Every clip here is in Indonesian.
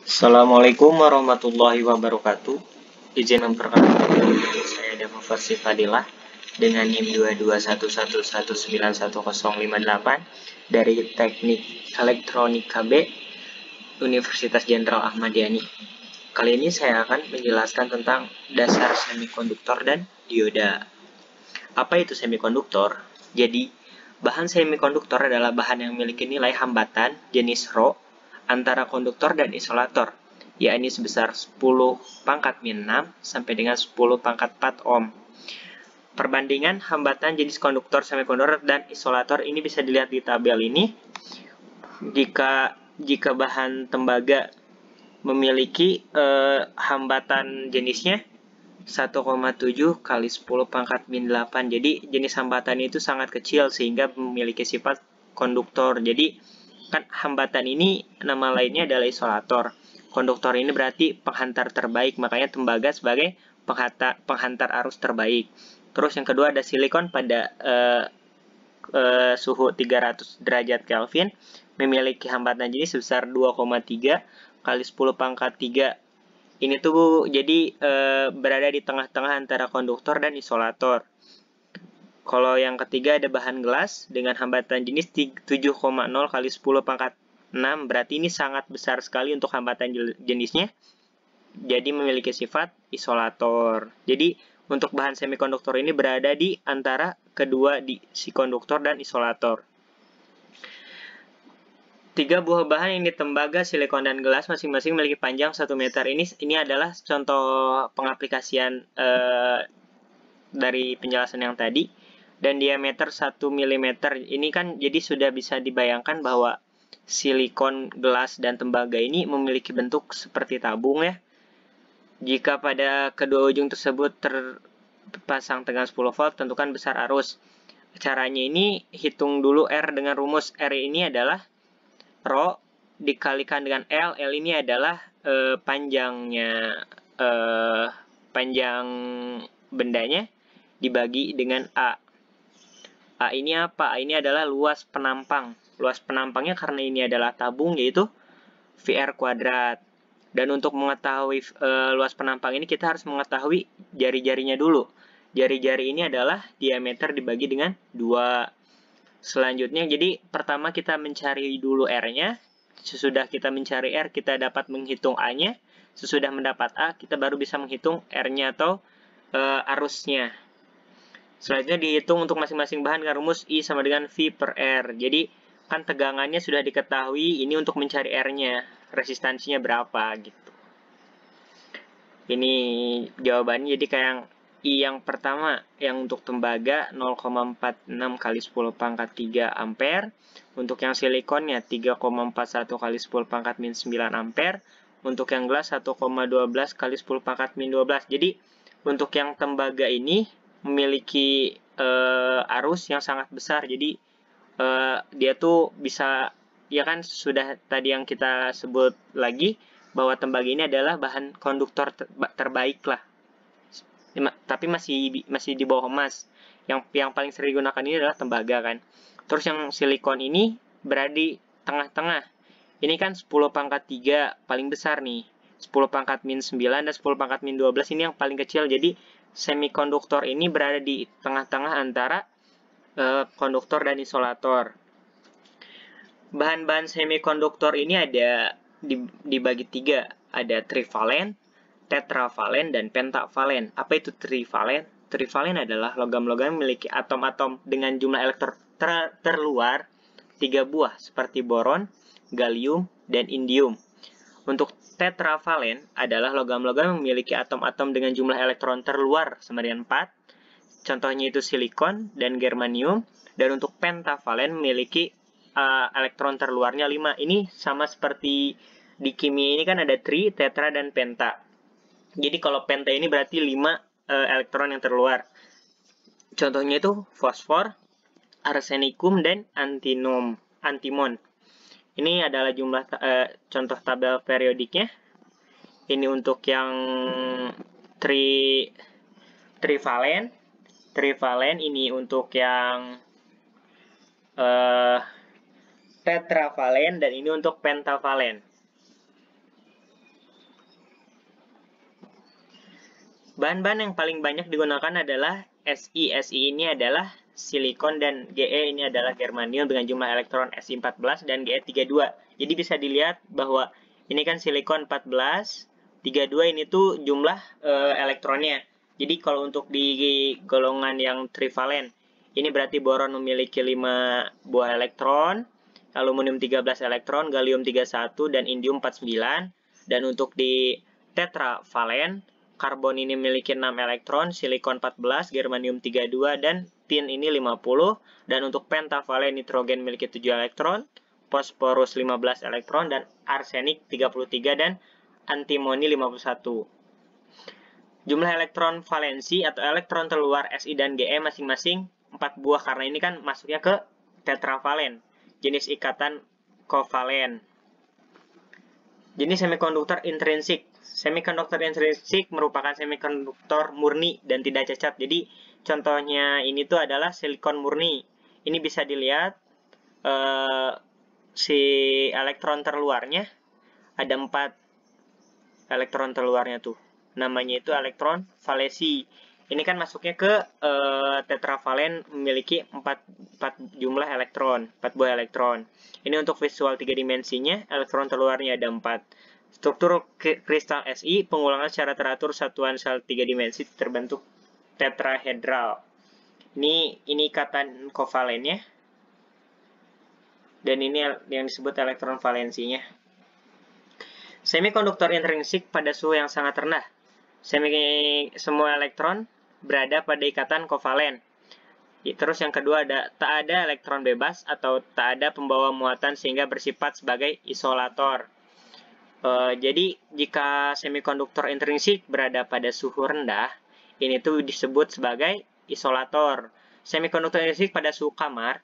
Assalamualaikum warahmatullahi wabarakatuh. Izin memperkenalkan diri, saya Dava Farsi Fadilah dengan NIM 22111911058 dari Teknik Elektronik KB Universitas Jenderal Ahmad Yani. Kali ini saya akan menjelaskan tentang dasar semikonduktor dan dioda. Apa itu semikonduktor? Jadi, bahan semikonduktor adalah bahan yang memiliki nilai hambatan jenis Rho antara konduktor dan isolator, yakni sebesar 10 pangkat min 6 sampai dengan 10 pangkat 4 ohm. Perbandingan hambatan jenis konduktor, semikonduktor, dan isolator ini bisa dilihat di tabel ini. Jika bahan tembaga memiliki hambatan jenisnya 1,7 kali 10 pangkat min 8. Jadi jenis hambatan itu sangat kecil sehingga memiliki sifat konduktor. Jadi kan hambatan ini nama lainnya adalah isolator. Konduktor ini berarti penghantar terbaik, makanya tembaga sebagai penghantar arus terbaik. Terus yang kedua ada silikon pada suhu 300 derajat Kelvin memiliki hambatan jenis sebesar 2,3 kali 10 pangkat 3. Ini tuh jadi berada di tengah-tengah antara konduktor dan isolator. Kalau yang ketiga ada bahan gelas dengan hambatan jenis 7,0 kali 10 pangkat 6. Berarti ini sangat besar sekali untuk hambatan jenisnya. Jadi memiliki sifat isolator. Jadi untuk bahan semikonduktor ini berada di antara kedua di si konduktor dan isolator. Tiga buah bahan yang ditembaga, silikon dan gelas masing-masing memiliki panjang 1 meter. Ini adalah contoh pengaplikasian dari penjelasan yang tadi. Dan diameter 1 mm. Ini kan jadi sudah bisa dibayangkan bahwa silikon, gelas, dan tembaga ini memiliki bentuk seperti tabung ya. Jika pada kedua ujung tersebut terpasang tegangan 10 volt, tentukan besar arus. Caranya ini hitung dulu R dengan rumus. R ini adalah Rho dikalikan dengan L. L ini adalah panjangnya, panjang bendanya dibagi dengan A. A ini apa? A ini adalah luas penampang. Luas penampangnya karena ini adalah tabung, yaitu VR kuadrat. Dan untuk mengetahui luas penampang ini kita harus mengetahui jari-jarinya dulu. Jari-jari ini adalah diameter dibagi dengan 2. Selanjutnya, jadi pertama kita mencari dulu R-nya. Sesudah kita mencari R, kita dapat menghitung A-nya. Sesudah mendapat A, kita baru bisa menghitung R-nya atau arusnya. Selanjutnya dihitung untuk masing-masing bahan dengan rumus I sama dengan V per R. Jadi kan tegangannya sudah diketahui, ini untuk mencari R-nya, resistansinya berapa gitu. Ini jawabannya, jadi kayak yang I yang pertama, yang untuk tembaga 0,46 kali 10 pangkat 3 ampere. Untuk yang silikonnya 3,41 kali 10 pangkat min 9 ampere. Untuk yang gelas 1,12 kali 10 pangkat min 12. Jadi untuk yang tembaga ini memiliki arus yang sangat besar. Jadi dia tuh bisa, ya kan sudah tadi yang kita sebut lagi, bahwa tembaga ini adalah bahan konduktor terbaik lah. Tapi masih di bawah emas. Yang paling sering digunakan ini adalah tembaga kan. Terus yang silikon ini berada di tengah-tengah. Ini kan 10 pangkat 3 paling besar nih. 10 pangkat min 9 dan 10 pangkat min 12 ini yang paling kecil. Jadi semikonduktor ini berada di tengah-tengah antara konduktor dan isolator. Bahan-bahan semikonduktor ini ada dibagi 3. Ada trivalen, tetravalen, dan pentavalen. Apa itu trivalen? Trivalen adalah logam-logam memiliki atom-atom dengan jumlah elektron terluar 3 buah seperti boron, gallium, dan indium. Untuk tetravalen adalah logam-logam yang memiliki atom-atom dengan jumlah elektron terluar sama dengan 4. Contohnya itu silikon dan germanium. Dan untuk pentavalen memiliki elektron terluarnya 5. Ini sama seperti di kimia ini kan ada tri, tetra, dan penta. Jadi kalau penta ini berarti 5 elektron yang terluar. Contohnya itu fosfor, arsenikum, dan antimon. Ini adalah jumlah contoh tabel periodiknya. Ini untuk yang trivalen. Trivalen ini untuk yang tetravalen, dan ini untuk pentavalen. Bahan-bahan yang paling banyak digunakan adalah Si. Si ini adalah silikon dan Ge ini adalah germanium dengan jumlah elektron Si14 dan Ge32. Jadi bisa dilihat bahwa ini kan silikon 14, 32 ini tuh jumlah elektronnya. Jadi kalau untuk di golongan yang trivalen, ini berarti boron memiliki 5 buah elektron, aluminium 13 elektron, gallium 31 dan indium 49. Dan untuk di tetravalen, karbon ini memiliki 6 elektron, silikon 14, germanium 32, dan tin ini 50. Dan untuk pentavalen, nitrogen memiliki 7 elektron, fosforus 15 elektron, dan arsenik 33, dan antimoni 51. Jumlah elektron valensi atau elektron terluar Si dan Ge masing-masing 4 buah, karena ini kan masuknya ke tetravalen, jenis ikatan kovalen. Jenis semikonduktor intrinsik. Semikonduktor intrinsik merupakan semikonduktor murni dan tidak cacat. Jadi contohnya ini tuh adalah silikon murni. Ini bisa dilihat si elektron terluarnya ada 4 elektron terluarnya tuh. Namanya itu elektron valensi. Ini kan masuknya ke tetravalen memiliki 4 jumlah elektron, 4 buah elektron. Ini untuk visual 3 dimensinya, elektron terluarnya ada 4. Struktur kristal Si, pengulangan secara teratur satuan sel 3 dimensi terbentuk tetrahedral. Ini ikatan kovalennya. Dan ini yang disebut elektron valensinya. Semikonduktor intrinsik pada suhu yang sangat rendah. Semua elektron berada pada ikatan kovalen. Terus yang kedua tak ada elektron bebas atau tak ada pembawa muatan sehingga bersifat sebagai isolator. Jadi jika semikonduktor intrinsik berada pada suhu rendah, ini tuh disebut sebagai isolator. Semikonduktor intrinsik pada suhu kamar,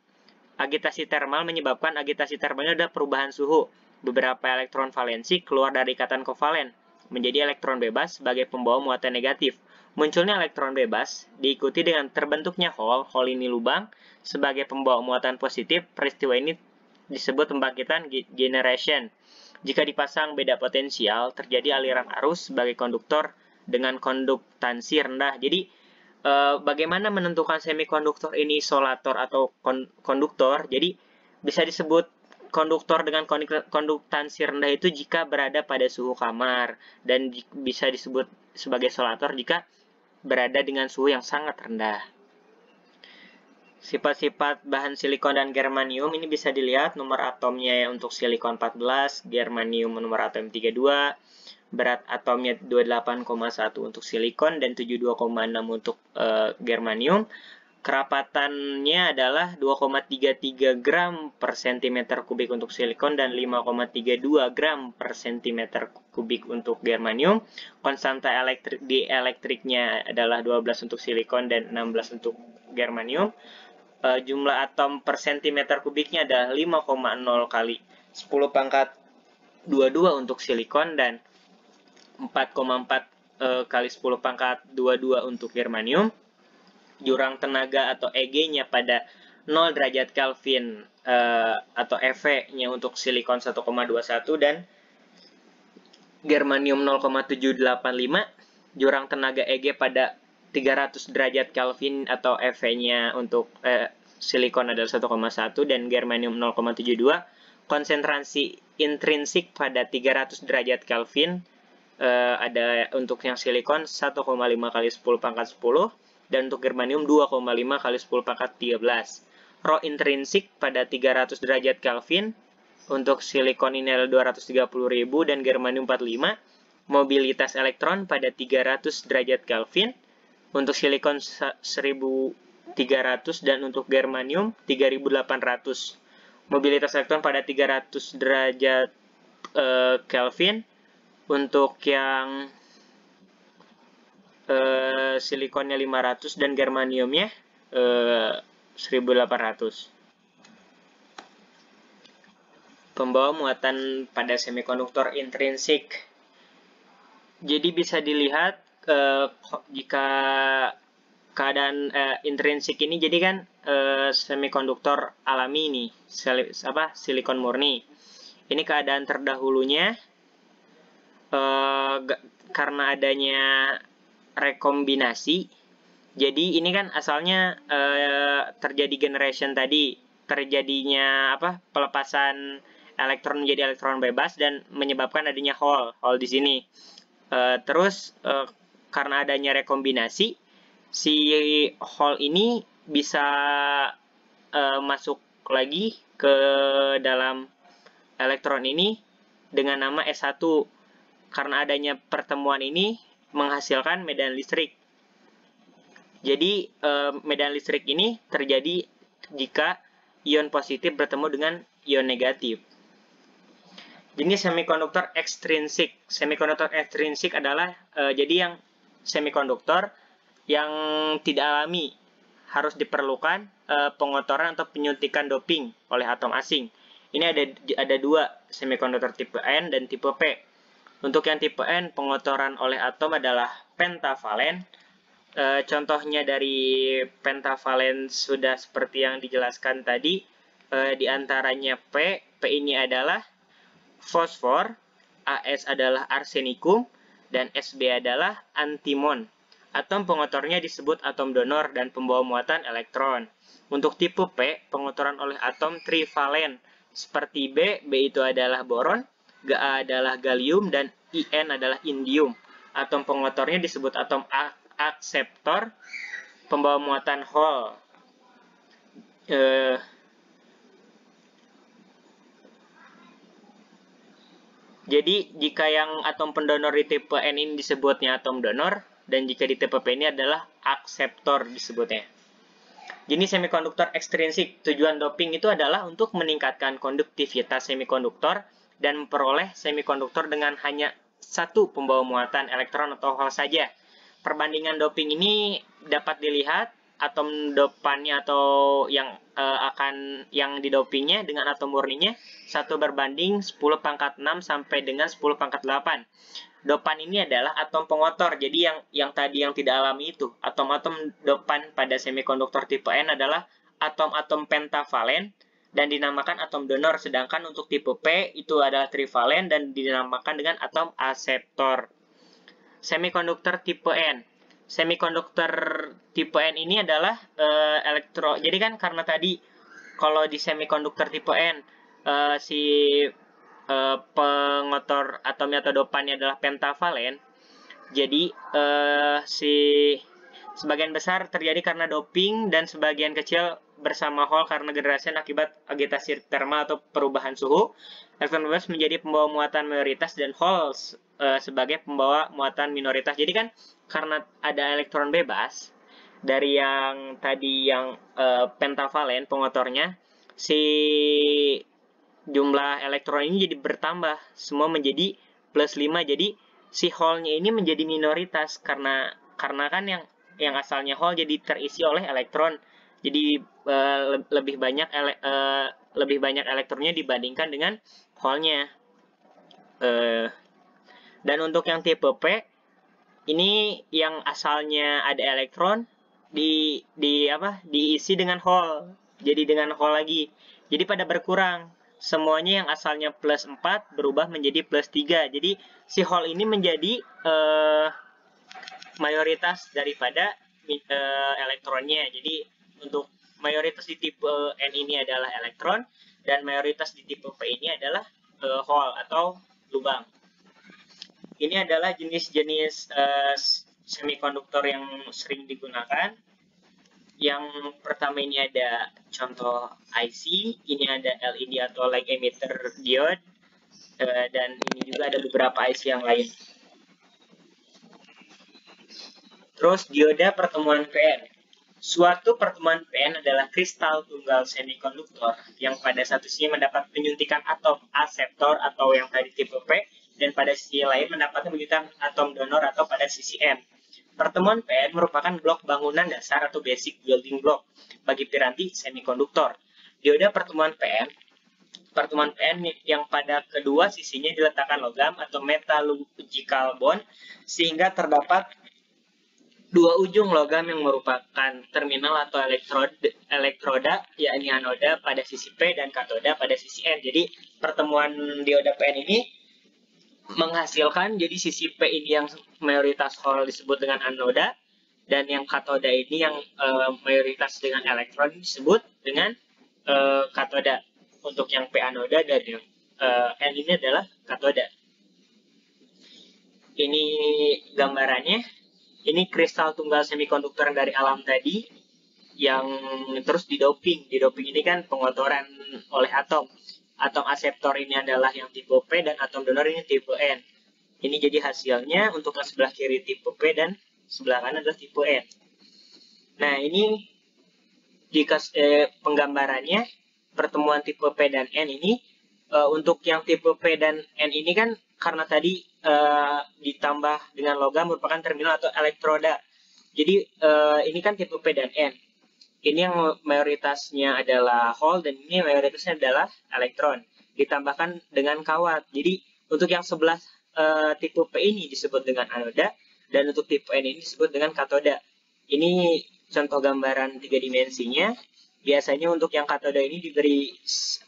agitasi termal menyebabkan agitasi termalnya ada perubahan suhu. Beberapa elektron valensi keluar dari ikatan kovalen menjadi elektron bebas sebagai pembawa muatan negatif. Munculnya elektron bebas diikuti dengan terbentuknya hole ini lubang sebagai pembawa muatan positif. Peristiwa ini disebut pembangkitan generation. Jika dipasang beda potensial, terjadi aliran arus sebagai konduktor dengan konduktansi rendah. Jadi bagaimana menentukan semikonduktor ini isolator atau konduktor? Jadi bisa disebut konduktor dengan konduktansi rendah itu jika berada pada suhu kamar, dan bisa disebut sebagai isolator jika berada dengan suhu yang sangat rendah. Sifat-sifat bahan silikon dan germanium ini bisa dilihat nomor atomnya untuk silikon 14, germanium nomor atom 32, berat atomnya 28,1 untuk silikon dan 72,6 untuk germanium. Kerapatannya adalah 2,33 gram per cm kubik untuk silikon dan 5,32 gram per cm kubik untuk germanium. Konstanta elektriknya adalah 12 untuk silikon dan 16 untuk germanium. Jumlah atom per cm kubiknya adalah 5,0 kali 10 pangkat 22 untuk silikon dan 4,4 kali 10 pangkat 22 untuk germanium. Jurang tenaga atau EG-nya pada 0 derajat Kelvin atau EV-nya untuk silikon 1,21 dan germanium 0,785. Jurang tenaga EG pada 300 derajat Kelvin atau EV-nya untuk silikon adalah 1,1 dan germanium 0,72. Konsentrasi intrinsik pada 300 derajat Kelvin ada untuk yang silikon 1,5 kali 10 pangkat 10 dan untuk germanium 2,5 kali 10 pangkat 13. Rho intrinsik pada 300 derajat Kelvin untuk silikon ini adalah 230.000 dan germanium 45. Mobilitas elektron pada 300 derajat Kelvin untuk silikon 1.300 dan untuk germanium 3.800. Mobilitas elektron pada 300 derajat Kelvin untuk yang silikonnya 500 dan germaniumnya 1800. Pembawa muatan pada semikonduktor intrinsik. Jadi bisa dilihat jika keadaan intrinsik ini, jadi kan semikonduktor alami ini, silikon murni. Ini keadaan terdahulunya karena adanya rekombinasi. Jadi ini kan asalnya terjadi generation tadi, terjadinya pelepasan elektron menjadi elektron bebas dan menyebabkan adanya hole di sini. Terus karena adanya rekombinasi, si hole ini bisa masuk lagi ke dalam elektron ini dengan nama S1. Karena adanya pertemuan ini menghasilkan medan listrik. Jadi medan listrik ini terjadi jika ion positif bertemu dengan ion negatif. Jenis semikonduktor ekstrinsik. Semikonduktor ekstrinsik adalah jadi yang semikonduktor yang tidak alami, harus diperlukan pengotoran atau penyuntikan doping oleh atom asing. Ini ada dua, semikonduktor tipe N dan tipe P. Untuk yang tipe N, pengotoran oleh atom adalah pentavalen. Contohnya dari pentavalen sudah seperti yang dijelaskan tadi, di antaranya P ini adalah fosfor, AS adalah arsenikum, dan SB adalah antimon. Atom pengotornya disebut atom donor dan pembawa muatan elektron. Untuk tipe P, pengotoran oleh atom trivalen. Seperti B itu adalah boron, Ga adalah gallium, dan In adalah indium. Atom pengotornya disebut atom akseptor, pembawa muatan hole. Jadi, jika yang atom pendonor di tipe N ini disebutnya atom donor, dan jika di tipe P ini adalah akseptor disebutnya. Jenis semikonduktor ekstrinsik, tujuan doping itu adalah untuk meningkatkan konduktivitas semikonduktor dan memperoleh semikonduktor dengan hanya satu pembawa muatan elektron atau hole saja. Perbandingan doping ini dapat dilihat atom dopannya atau yang didopingnya dengan atom murninya 1 berbanding 10 pangkat 6 sampai dengan 10 pangkat 8. Dopan ini adalah atom pengotor. Jadi yang tadi yang tidak alami itu, atom-atom dopan pada semikonduktor tipe N adalah atom-atom pentavalen dan dinamakan atom donor. Sedangkan untuk tipe P itu adalah trivalen dan dinamakan dengan atom aseptor. Semikonduktor tipe N. Semikonduktor tipe N ini adalah jadi kan karena tadi kalau di semikonduktor tipe N pengotor atomnya atau dopannya adalah pentavalen. Jadi sebagian besar terjadi karena doping dan sebagian kecil bersama hole karena generasi akibat agitasi termal atau perubahan suhu. Elektron bebas menjadi pembawa muatan mayoritas dan hole sebagai pembawa muatan minoritas. Jadi kan karena ada elektron bebas dari yang tadi yang pentavalen pengotornya, si jumlah elektron ini jadi bertambah, semua menjadi plus 5. Jadi si hole-nya ini menjadi minoritas karena kan yang asalnya hole jadi terisi oleh elektron. Jadi lebih banyak elektronnya dibandingkan dengan hole-nya. Dan untuk yang tipe P ini yang asalnya ada elektron diisi dengan hole. Jadi dengan hole lagi. Jadi pada berkurang. Semuanya yang asalnya plus 4 berubah menjadi plus 3. Jadi si hole ini menjadi mayoritas daripada elektronnya. Jadi untuk mayoritas di tipe N ini adalah elektron dan mayoritas di tipe P ini adalah hole atau lubang. Ini adalah jenis-jenis semikonduktor yang sering digunakan. Yang pertama ini ada contoh IC, ini ada LED atau light emitter diode, dan ini juga ada beberapa IC yang lain. Terus dioda pertemuan PN. Suatu pertemuan PN adalah kristal tunggal semikonduktor yang pada satu sisi mendapat penyuntikan atom aseptor atau yang tadi tipe P, dan pada sisi lain mendapat penyuntikan atom donor atau pada sisi N. Pertemuan PN merupakan blok bangunan dasar atau basic building block bagi piranti semikonduktor. Dioda pertemuan PN yang pada kedua sisinya diletakkan logam atau metallurgical bond sehingga terdapat dua ujung logam yang merupakan terminal atau elektroda, yakni anoda pada sisi P dan katoda pada sisi N. Jadi pertemuan dioda PN ini menghasilkan, jadi sisi P ini yang mayoritas hole disebut dengan anoda, dan yang katoda ini yang mayoritas dengan elektron disebut dengan katoda. Untuk yang P anoda dan yang N ini adalah katoda. Ini gambarannya. Ini kristal tunggal semikonduktor dari alam tadi yang terus didoping. Didoping ini kan pengotoran oleh atom. Atom aseptor ini adalah yang tipe P dan atom donor ini tipe N. Ini jadi hasilnya untuk yang sebelah kiri tipe P dan sebelah kanan adalah tipe N. Nah, ini di penggambarannya pertemuan tipe P dan N ini untuk yang tipe P dan N ini kan karena tadi ditambah dengan logam merupakan terminal atau elektroda. Jadi ini kan tipe P dan N. Ini yang mayoritasnya adalah hole dan ini mayoritasnya adalah elektron. Ditambahkan dengan kawat. Jadi untuk yang sebelah tipe P ini disebut dengan anoda dan untuk tipe N ini disebut dengan katoda. Ini contoh gambaran 3 dimensinya. Biasanya untuk yang katoda ini diberi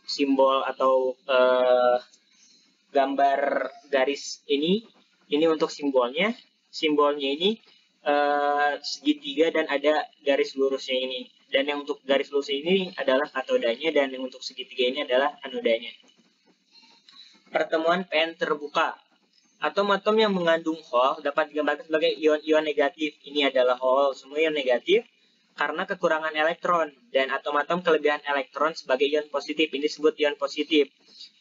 simbol atau gambar garis ini untuk simbolnya. Simbolnya ini segitiga dan ada garis lurusnya ini. Dan yang untuk garis lurus ini adalah katodanya dan yang untuk segitiga ini adalah anodanya. Pertemuan PN terbuka. Atom-atom yang mengandung hole dapat digambarkan sebagai ion-ion negatif. Ini adalah hole, semua ion negatif karena kekurangan elektron. Dan atom-atom kelebihan elektron sebagai ion positif. Ini disebut ion positif.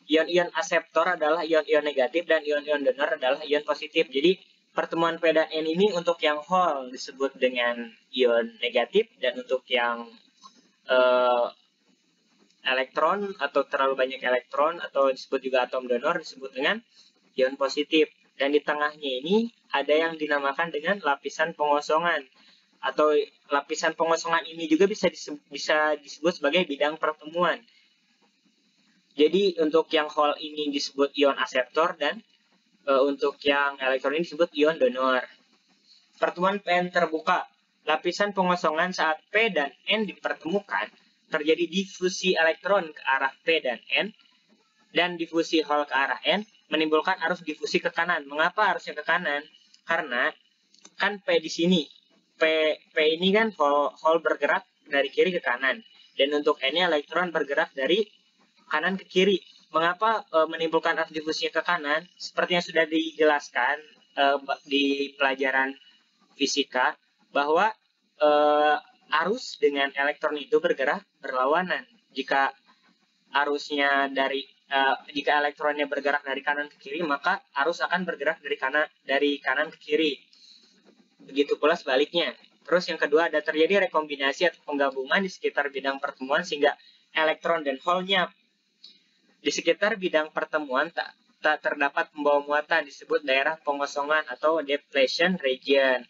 Ion-ion aseptor adalah ion-ion negatif dan ion-ion donor adalah ion positif. Jadi pertemuan P dan N ini untuk yang hole disebut dengan ion negatif dan untuk yang elektron atau terlalu banyak elektron atau disebut juga atom donor disebut dengan ion positif. Dan di tengahnya ini ada yang dinamakan dengan lapisan pengosongan. Atau lapisan pengosongan ini juga bisa disebut sebagai bidang pertemuan. Jadi untuk yang hole ini disebut ion aseptor dan untuk yang elektron ini disebut ion donor. Pertemuan PN terbuka. Lapisan pengosongan saat P dan N dipertemukan terjadi difusi elektron ke arah P dan N dan difusi hole ke arah N menimbulkan arus difusi ke kanan. Mengapa arusnya ke kanan? Karena kan P di sini. P ini kan hole bergerak dari kiri ke kanan. Dan untuk N-nya elektron bergerak dari kanan ke kiri. Mengapa menimbulkan arus difusinya ke kanan? Seperti yang sudah dijelaskan di pelajaran fisika, bahwa arus dengan elektron itu bergerak berlawanan. Jika arusnya jika elektronnya bergerak dari kanan ke kiri, maka arus akan bergerak dari kanan ke kiri. Begitu pula sebaliknya. Terus yang kedua, ada terjadi rekombinasi atau penggabungan di sekitar bidang pertemuan sehingga elektron dan hole-nya di sekitar bidang pertemuan tak terdapat pembawa muatan, disebut daerah pengosongan atau depletion region.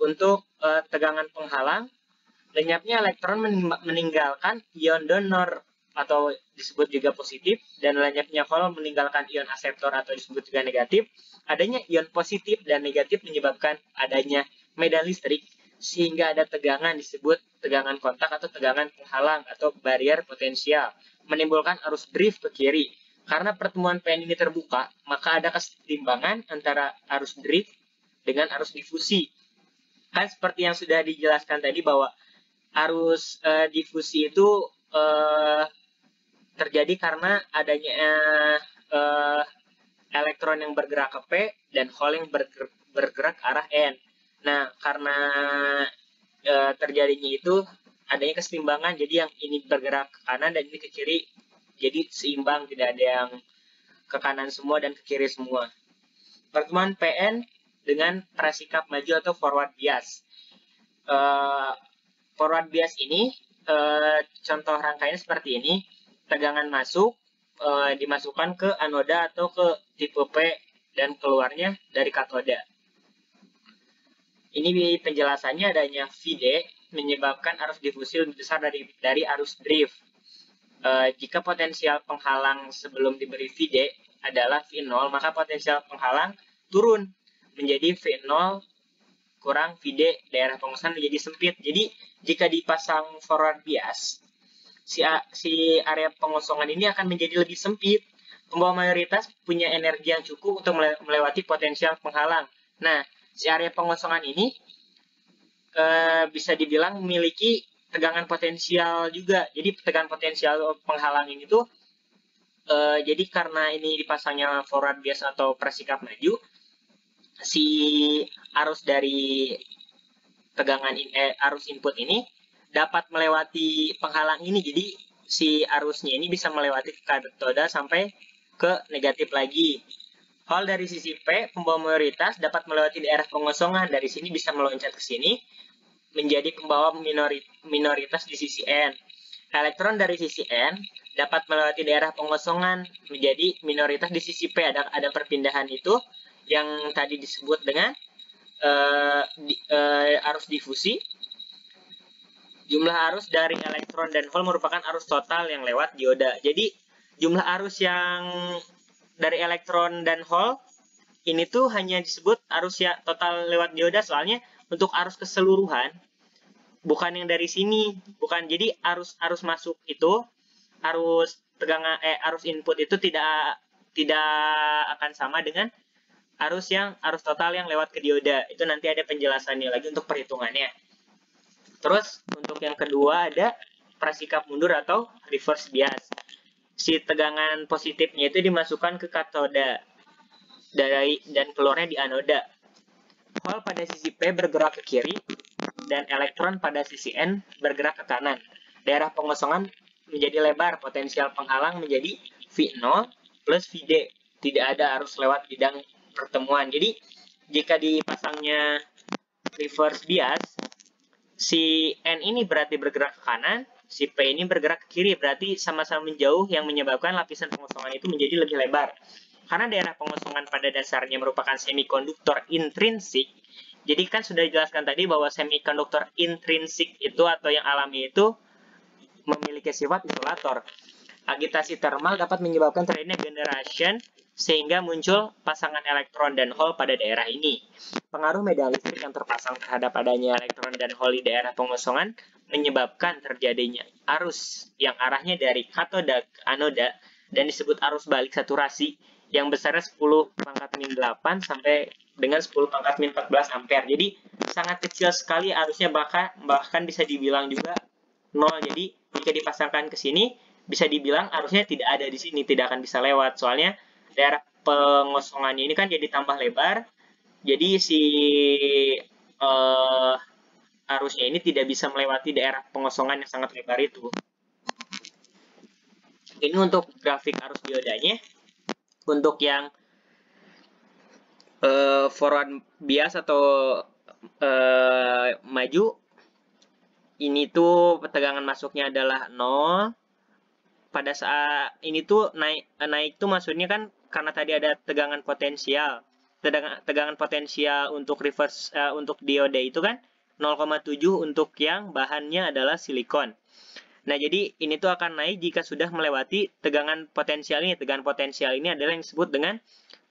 Untuk tegangan penghalang, lenyapnya elektron meninggalkan ion donor atau disebut juga positif, dan lenyapnya hole meninggalkan ion aseptor atau disebut juga negatif. Adanya ion positif dan negatif menyebabkan adanya medan listrik sehingga ada tegangan disebut tegangan kontak atau tegangan penghalang atau barrier potensial, menimbulkan arus drift ke kiri. Karena pertemuan PN ini terbuka, maka ada kesetimbangan antara arus drift dengan arus difusi. Kan seperti yang sudah dijelaskan tadi bahwa arus difusi itu terjadi karena adanya elektron yang bergerak ke P dan hole yang bergerak ke arah N. Nah, karena terjadinya itu adanya keseimbangan, jadi yang ini bergerak ke kanan dan ini ke kiri, jadi seimbang, tidak ada yang ke kanan semua dan ke kiri semua. Pertemuan PN dengan prasikap maju atau forward bias. Forward bias ini contoh rangkaiannya seperti ini. Tegangan masuk dimasukkan ke anoda atau ke tipe P dan keluarnya dari katoda. Ini penjelasannya adanya VD menyebabkan arus difusi lebih besar dari arus drift. Jika potensial penghalang sebelum diberi VD adalah V0, maka potensial penghalang turun menjadi V0 kurang VD, daerah pengosongan menjadi sempit. Jadi jika dipasang forward bias, si area pengosongan ini akan menjadi lebih sempit. pembawa mayoritas punya energi yang cukup untuk melewati potensial penghalang. Nah, si area pengosongan ini bisa dibilang memiliki tegangan potensial juga. Jadi tegangan potensial penghalang ini tuh jadi karena ini dipasangnya forward bias atau persikap maju, si arus dari arus input ini dapat melewati penghalang ini. Jadi si arusnya ini bisa melewati katoda sampai ke negatif lagi. Hal dari sisi P, pembawa mayoritas dapat melewati daerah pengosongan. Dari sini bisa meloncat ke sini menjadi pembawa minoritas di sisi N. Elektron dari sisi N dapat melewati daerah pengosongan menjadi minoritas di sisi P. Ada perpindahan itu yang tadi disebut dengan arus difusi. Jumlah arus dari elektron dan hole merupakan arus total yang lewat dioda. Jadi jumlah arus yang dari elektron dan hole ini tuh hanya disebut arus ya total lewat dioda, soalnya untuk arus keseluruhan bukan yang dari sini, bukan. Jadi arus masuk itu, arus arus input itu tidak akan sama dengan arus total yang lewat ke dioda. Itu nanti ada penjelasannya lagi untuk perhitungannya. Terus untuk yang kedua ada prasikap mundur atau reverse bias. Si tegangan positifnya itu dimasukkan ke katoda dan keluarnya di anoda. Hole pada sisi P bergerak ke kiri dan elektron pada sisi N bergerak ke kanan. Daerah pengosongan menjadi lebar, potensial penghalang menjadi V0 plus VD. Tidak ada arus lewat bidang pertemuan. Jadi jika dipasangnya reverse bias, si N ini berarti bergerak ke kanan, si P ini bergerak ke kiri, berarti sama-sama menjauh yang menyebabkan lapisan pengosongan itu menjadi lebih lebar. Karena daerah pengosongan pada dasarnya merupakan semikonduktor intrinsik, jadi kan sudah dijelaskan tadi bahwa semikonduktor intrinsik itu atau yang alami itu memiliki sifat isolator. Agitasi thermal dapat menyebabkan terjadinya generation sehingga muncul pasangan elektron dan hole pada daerah ini. Pengaruh medan listrik yang terpasang terhadap adanya elektron dan hole di daerah pengosongan menyebabkan terjadinya arus yang arahnya dari katoda ke anoda dan disebut arus balik saturasi yang besarnya 10⁻⁸ sampai dengan 10⁻14 ampere. Jadi sangat kecil sekali arusnya, bahkan bisa dibilang juga 0. Jadi jika dipasangkan ke sini bisa dibilang arusnya tidak ada di sini, tidak akan bisa lewat. Soalnya daerah pengosongannya ini kan jadi tambah lebar. Jadi si arusnya ini tidak bisa melewati daerah pengosongan yang sangat lebar itu. Ini untuk grafik arus diodanya. Untuk yang forward bias atau maju, ini tuh tegangan masuknya adalah 0. Pada saat ini tuh naik tuh maksudnya kan karena tadi ada tegangan potensial. Tegangan potensial untuk reverse untuk dioda itu kan 0,7 untuk yang bahannya adalah silikon. Nah, jadi ini tuh akan naik jika sudah melewati tegangan potensial ini. Tegangan potensial ini adalah yang disebut dengan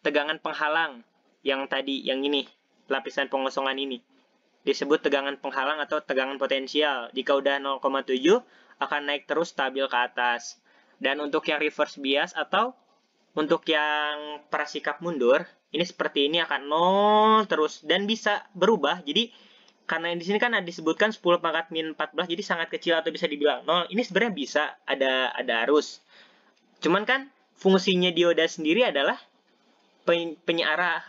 tegangan penghalang. Yang tadi, yang ini, lapisan pengosongan ini. Disebut tegangan penghalang atau tegangan potensial. Jika udah 0,7, akan naik terus stabil ke atas. Dan untuk yang reverse bias atau untuk yang prasikap mundur, ini seperti ini akan 0 terus. Dan bisa berubah, jadi karena di sini kan disebutkan 10⁻⁴, jadi sangat kecil atau bisa dibilang 0. Ini sebenarnya bisa ada arus. Cuman kan fungsinya dioda sendiri adalah penyarah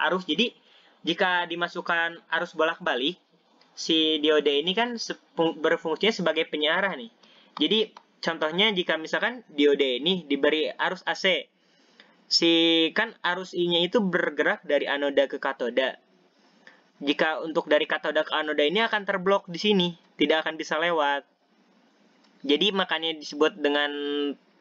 arus. Jadi jika dimasukkan arus bolak-balik, si dioda ini kan berfungsinya sebagai penyarah nih. Jadi contohnya jika misalkan dioda ini diberi arus AC, kan arus I-nya itu bergerak dari anoda ke katoda. Jika untuk dari katoda ke anoda ini akan terblok di sini, tidak akan bisa lewat. Jadi makanya disebut dengan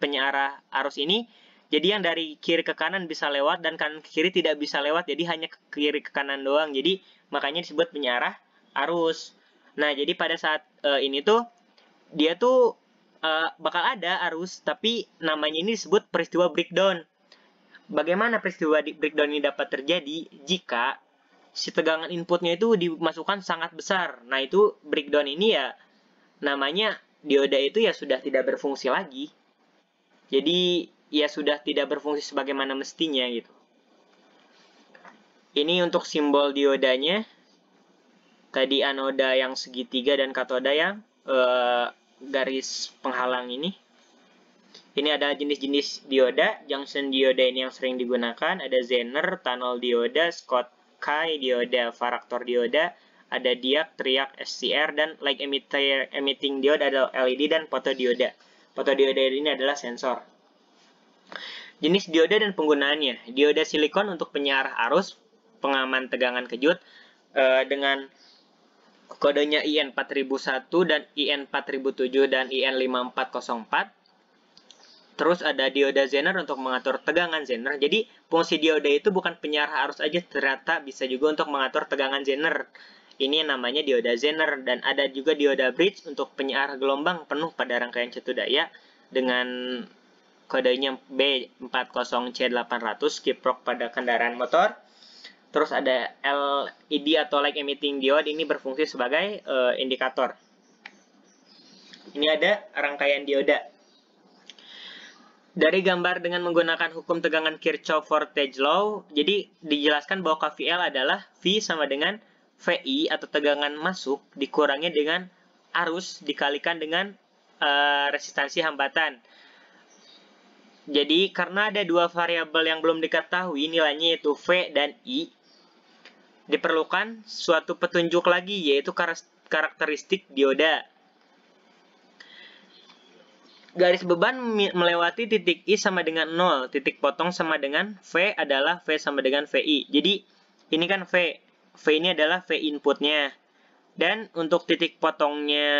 penyarah arus ini. Jadi yang dari kiri ke kanan bisa lewat dan kanan ke kiri tidak bisa lewat. Jadi hanya ke kiri ke kanan doang. Jadi makanya disebut penyarah arus. Nah, jadi pada saat ini tuh dia tuh bakal ada arus, tapi namanya ini disebut peristiwa breakdown. Bagaimana peristiwa breakdown ini dapat terjadi jika si tegangan inputnya itu dimasukkan sangat besar. Nah, itu breakdown ini ya namanya dioda itu ya sudah tidak berfungsi lagi. Jadi ya sudah tidak berfungsi sebagaimana mestinya gitu. Ini untuk simbol diodanya. Tadi anoda yang segitiga dan katoda yang garis penghalang ini. Ini ada jenis-jenis dioda. Junction dioda ini yang sering digunakan. Ada Zener, tunnel dioda, Schottky dioda, varaktor dioda, ada diak, triak, SCR, dan light emitting diode ada LED dan photodioda. Photodioda ini adalah sensor. Jenis dioda dan penggunaannya. Dioda silikon untuk penyiar arus, pengaman tegangan kejut, dengan kodenya IN4001 dan IN4007 dan IN5404. Terus ada dioda Zener untuk mengatur tegangan Zener. Jadi fungsi dioda itu bukan penyiar arus aja, ternyata bisa juga untuk mengatur tegangan Zener. Ini namanya dioda Zener. Dan ada juga dioda bridge untuk penyiar gelombang penuh pada rangkaian cetu daya dengan kodenya B40C800 kiprok pada kendaraan motor. Terus ada LED atau light emitting diode, ini berfungsi sebagai indikator. Ini ada rangkaian dioda. Dari gambar dengan menggunakan hukum tegangan Kirchhoff voltage law, jadi dijelaskan bahwa KVL adalah V sama dengan VI atau tegangan masuk dikurangi dengan arus dikalikan dengan resistansi hambatan. Jadi karena ada dua variabel yang belum diketahui nilainya yaitu V dan I, diperlukan suatu petunjuk lagi yaitu karakteristik dioda. Garis beban melewati titik I sama dengan 0, titik potong sama dengan V adalah V sama dengan VI. Jadi ini kan V ini adalah V inputnya. Dan untuk titik potongnya,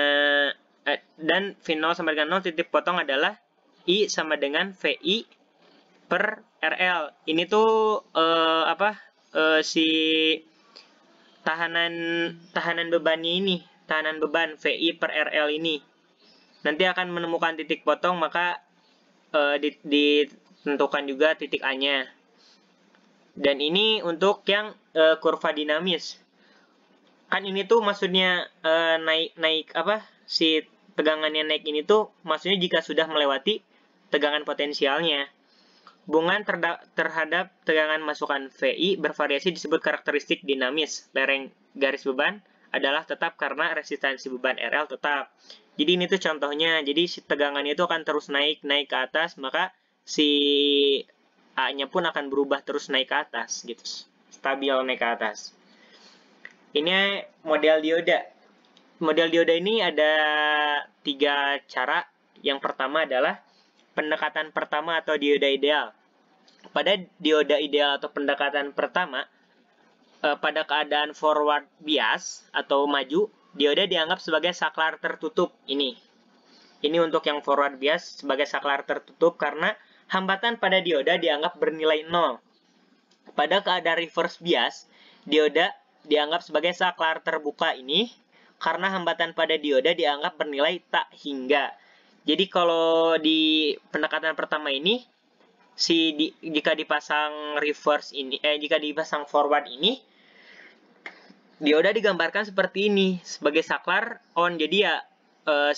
dan V0 sama dengan 0, titik potong adalah I sama dengan VI per RL. Ini tuh si tahanan bebannya ini, tahanan beban VI per RL ini. Nanti akan menemukan titik potong, maka ditentukan juga titik A-nya. Dan ini untuk yang kurva dinamis. Kan ini tuh maksudnya naik si tegangannya naik ini tuh maksudnya jika sudah melewati tegangan potensialnya. Hubungan terhadap tegangan masukan VI bervariasi disebut karakteristik dinamis. Lereng garis beban adalah tetap karena resistansi beban RL tetap. Jadi ini tuh contohnya, jadi si tegangannya itu akan terus naik ke atas, maka si A-nya pun akan berubah terus naik ke atas, gitu, stabil naik ke atas. Ini model dioda. Model dioda ini ada 3 cara. Yang pertama adalah pendekatan pertama atau dioda ideal. Pada dioda ideal atau pendekatan pertama, pada keadaan forward bias atau maju, dioda dianggap sebagai saklar tertutup. Ini untuk yang forward bias sebagai saklar tertutup karena hambatan pada dioda dianggap bernilai 0. Pada keadaan reverse bias, dioda dianggap sebagai saklar terbuka ini karena hambatan pada dioda dianggap bernilai tak hingga. Jadi kalau di pendekatan pertama ini, jika dipasang reverse ini, jika dipasang forward ini, dioda digambarkan seperti ini sebagai saklar on. Jadi ya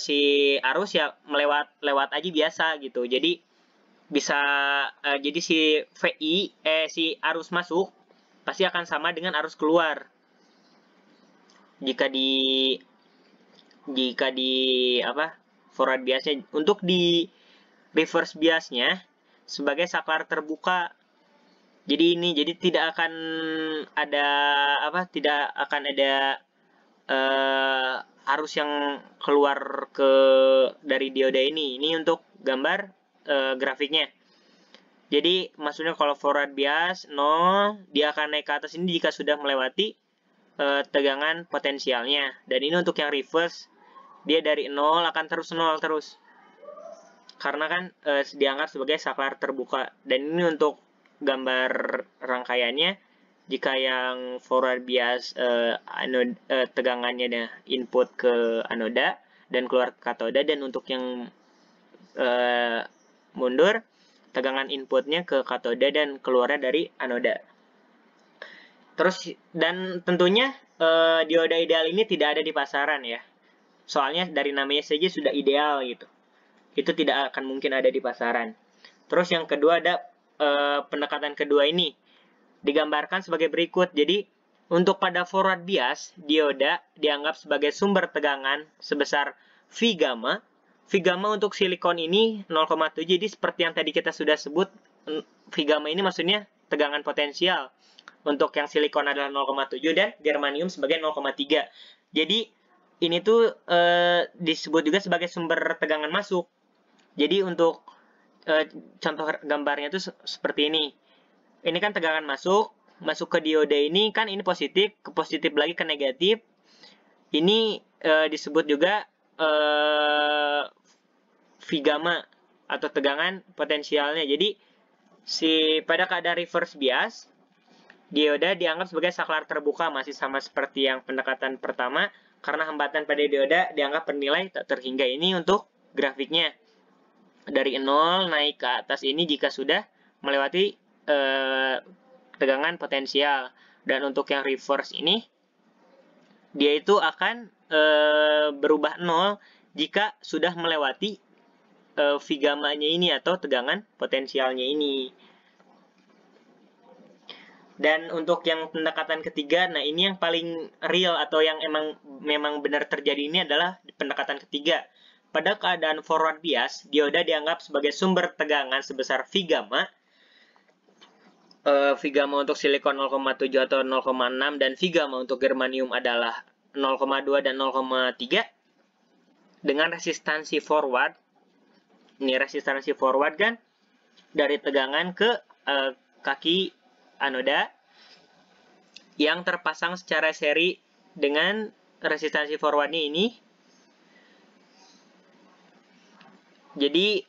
si arus ya lewat aja biasa gitu. Jadi bisa jadi si VI si arus masuk pasti akan sama dengan arus keluar. Jika di forward biasnya. Untuk di reverse biasnya sebagai saklar terbuka. Jadi tidak akan ada arus yang keluar dari dioda ini. Ini untuk gambar grafiknya. Jadi maksudnya kalau forward bias 0, dia akan naik ke atas ini jika sudah melewati tegangan potensialnya. Dan ini untuk yang reverse, dia dari 0 akan terus 0 terus. Karena kan dianggap sebagai saklar terbuka. Dan ini untuk gambar rangkaiannya, jika yang forward bias tegangannya input ke anoda dan keluar ke katoda, dan untuk yang mundur tegangan inputnya ke katoda dan keluarnya dari anoda. Terus dan tentunya dioda ideal ini tidak ada di pasaran ya, soalnya dari namanya saja sudah ideal gitu. Itu tidak akan mungkin ada di pasaran. Terus yang kedua ada pendekatan kedua ini digambarkan sebagai berikut. Jadi untuk pada forward bias, dioda dianggap sebagai sumber tegangan sebesar V gamma. V gamma untuk silikon ini 0,7. Jadi seperti yang tadi kita sudah sebut, V gamma ini maksudnya tegangan potensial. Untuk yang silikon adalah 0,7 dan germanium sebagai 0,3. Jadi ini tuh disebut juga sebagai sumber tegangan masuk. Jadi untuk contoh gambarnya itu seperti ini. Ini kan tegangan masuk ke dioda ini kan ini positif, ke positif lagi ke negatif. Ini disebut juga V gamma atau tegangan potensialnya. Jadi pada keadaan reverse bias, dioda dianggap sebagai saklar terbuka, masih sama seperti yang pendekatan pertama, karena hambatan pada dioda dianggap bernilai tak terhingga. Ini untuk grafiknya. Dari 0 naik ke atas ini jika sudah melewati tegangan potensial. Dan untuk yang reverse ini, dia itu akan berubah 0 jika sudah melewati V gamma-nya ini atau tegangan potensialnya ini. Dan untuk yang pendekatan ketiga, nah ini yang paling real atau yang memang benar terjadi ini adalah pendekatan ketiga. Pada keadaan forward bias, dioda dianggap sebagai sumber tegangan sebesar V gamma. V gamma untuk silikon 0,7 atau 0,6 dan V gamma untuk germanium adalah 0,2 dan 0,3 dengan resistansi forward. Ini resistansi forward kan dari tegangan ke kaki anoda yang terpasang secara seri dengan resistansi forwardnya ini. Jadi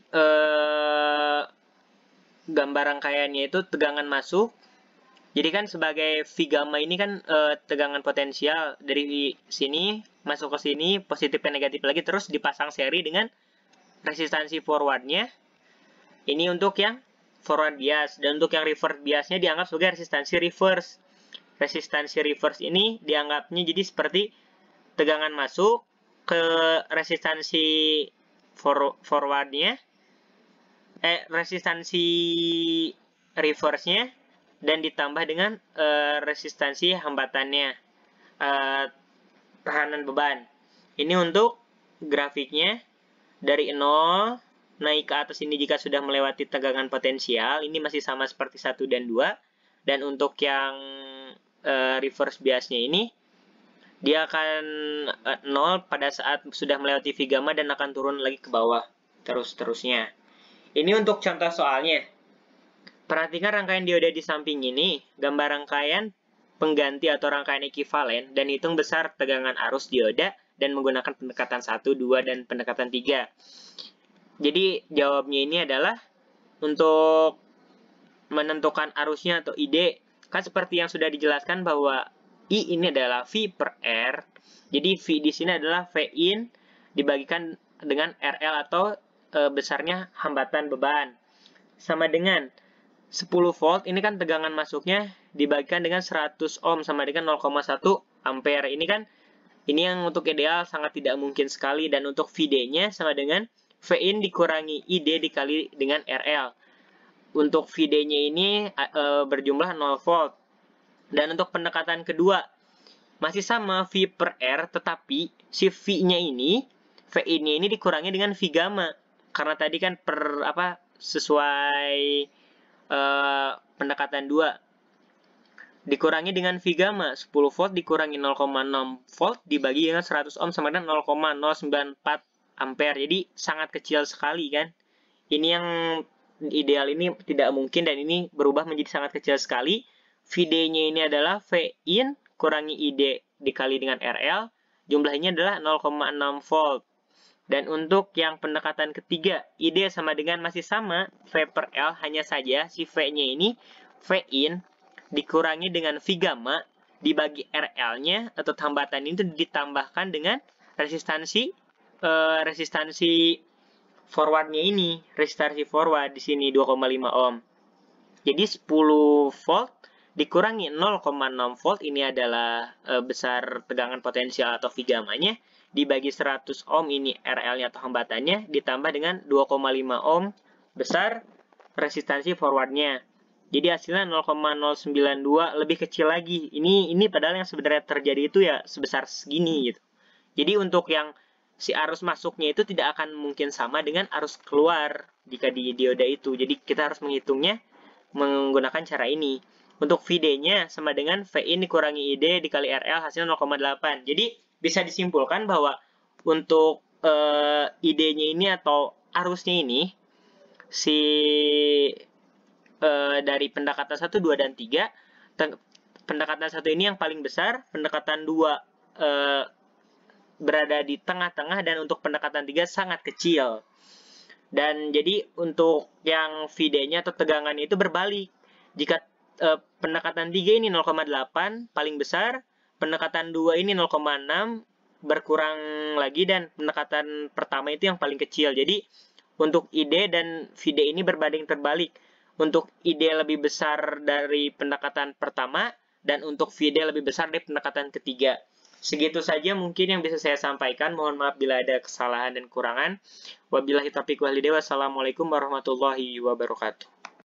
gambar rangkaiannya itu tegangan masuk. Jadi kan sebagai V gamma ini kan tegangan potensial dari sini masuk ke sini, positif ke negatif lagi, terus dipasang seri dengan resistansi forwardnya. Ini untuk yang forward bias. Dan untuk yang reverse biasnya dianggap sebagai resistansi reverse. Resistansi reverse ini dianggapnya jadi seperti tegangan masuk ke resistansi forwardnya, resistansi reverse-nya, dan ditambah dengan resistansi hambatannya, tahanan beban. Ini untuk grafiknya dari 0 naik ke atas ini jika sudah melewati tegangan potensial. Ini masih sama seperti 1 dan 2. Dan untuk yang reverse biasnya ini, dia akan 0 pada saat sudah melewati V gamma dan akan turun lagi ke bawah terus-terusnya. Ini untuk contoh soalnya. Perhatikan rangkaian dioda di samping ini, gambar rangkaian pengganti atau rangkaian ekivalen, dan hitung besar tegangan arus dioda dan menggunakan pendekatan 1, 2, dan pendekatan 3. Jadi jawabnya ini adalah untuk menentukan arusnya atau ID. Kan seperti yang sudah dijelaskan bahwa I ini adalah V per R. Jadi V di sini adalah V in dibagikan dengan RL atau besarnya hambatan beban. Sama dengan 10 volt, ini kan tegangan masuknya dibagikan dengan 100 ohm sama dengan 0,1 ampere. Ini kan, ini yang untuk ideal sangat tidak mungkin sekali. Dan untuk VD-nya sama dengan V in dikurangi ID dikali dengan RL. Untuk VD-nya ini berjumlah 0 volt. Dan untuk pendekatan kedua, masih sama V per R, tetapi si V-nya ini, V in-nya ini dikurangi dengan V gamma. Karena tadi kan sesuai pendekatan 2. Dikurangi dengan V gamma, 10 volt dikurangi 0,6 volt dibagi dengan 100 ohm sama dengan 0,094 ampere. Jadi sangat kecil sekali kan. Ini yang ideal ini tidak mungkin dan ini berubah menjadi sangat kecil sekali. VD-nya ini adalah V in kurangi ID dikali dengan RL. Jumlahnya adalah 0,6 volt. Dan untuk yang pendekatan ketiga, ID sama dengan masih sama V per L, hanya saja si V-nya ini V in dikurangi dengan V gamma dibagi RL-nya atau hambatan itu ditambahkan dengan resistansi forwardnya ini, resistansi forward di sini 2,5 ohm. Jadi 10 volt dikurangi 0,6 volt, ini adalah besar tegangan potensial atau V gamma-nya, dibagi 100 ohm, ini RL-nya atau hambatannya, ditambah dengan 2,5 ohm besar resistansi forwardnya. Jadi hasilnya 0,092 lebih kecil lagi. Ini padahal yang sebenarnya terjadi itu ya sebesar segini gitu. Jadi untuk yang si arus masuknya itu tidak akan mungkin sama dengan arus keluar jika di dioda itu. Jadi kita harus menghitungnya menggunakan cara ini. Untuk VD-nya sama dengan VIN dikurangi ID dikali RL hasilnya 0,8. Jadi bisa disimpulkan bahwa untuk ID-nya ini atau arusnya ini si dari pendekatan 1, 2, dan 3, pendekatan 1 ini yang paling besar, pendekatan 2 berada di tengah-tengah, dan untuk pendekatan 3 sangat kecil. Dan jadi untuk yang VD-nya atau tegangannya itu berbalik. Jika pendekatan 3 ini 0,8 paling besar, pendekatan 2 ini 0,6 berkurang lagi, dan pendekatan pertama itu yang paling kecil. Jadi untuk ID dan VD ini berbanding terbalik. Untuk ID lebih besar dari pendekatan pertama, dan untuk VD lebih besar dari pendekatan ketiga. Segitu saja mungkin yang bisa saya sampaikan. Mohon maaf bila ada kesalahan dan kurangan. Wabillahi taufiq wal hidayah. Wassalamualaikum warahmatullahi wabarakatuh.